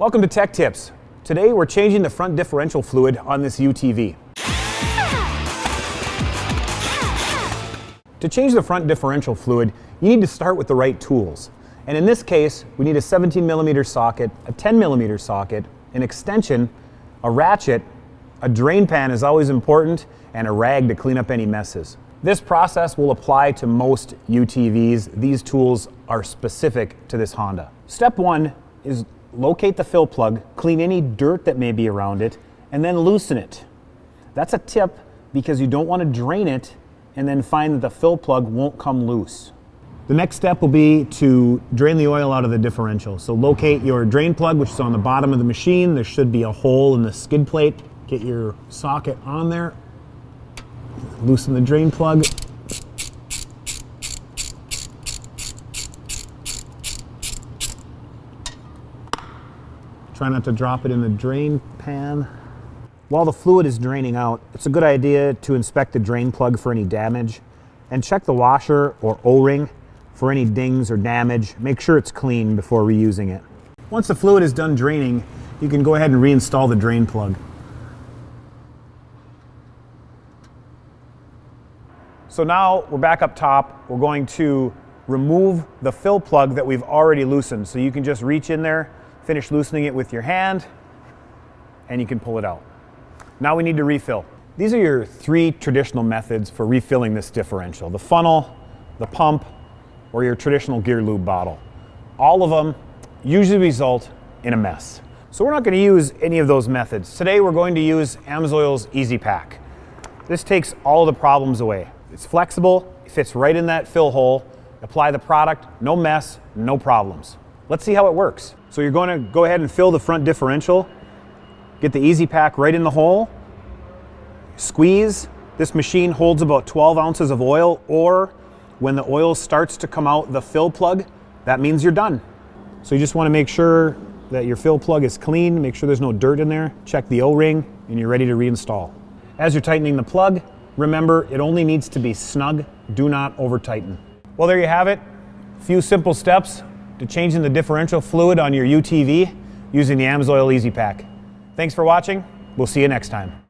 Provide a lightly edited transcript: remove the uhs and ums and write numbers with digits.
Welcome to Tech Tips. Today we're changing the front differential fluid on this UTV. To change the front differential fluid, you need to start with the right tools. And in this case, we need a 17mm socket, a 10mm socket, an extension, a ratchet, a drain pan is always important, and a rag to clean up any messes. This process will apply to most UTVs. These tools are specific to this Honda. Step one is locate the fill plug, clean any dirt that may be around it, and then loosen it. That's a tip because you don't want to drain it and then find that the fill plug won't come loose. The next step will be to drain the oil out of the differential. So locate your drain plug, which is on the bottom of the machine. There should be a hole in the skid plate. Get your socket on there, loosen the drain plug. Try not to drop it in the drain pan. While the fluid is draining out, it's a good idea to inspect the drain plug for any damage and check the washer or O-ring for any dings or damage. Make sure it's clean before reusing it. Once the fluid is done draining, you can go ahead and reinstall the drain plug. So now we're back up top. We're going to remove the fill plug that we've already loosened. So you can just reach in there, finish loosening it with your hand, and you can pull it out. Now we need to refill. These are your three traditional methods for refilling this differential: the funnel, the pump, or your traditional gear lube bottle. All of them usually result in a mess. So we're not going to use any of those methods. Today we're going to use AMSOIL's Easy Pack. This takes all of the problems away. It's flexible, it fits right in that fill hole. Apply the product, no mess, no problems. Let's see how it works. So you're going to go ahead and fill the front differential. Get the Easy Pack right in the hole. Squeeze. This machine holds about 12 ounces of oil, or when the oil starts to come out the fill plug, that means you're done. So you just want to make sure that your fill plug is clean, make sure there's no dirt in there, check the O-ring, and you're ready to reinstall. As you're tightening the plug, remember it only needs to be snug, do not over tighten. Well, there you have it. A few simple steps to changing the differential fluid on your UTV using the AMSOIL Easy Pack. Thanks for watching. We'll see you next time.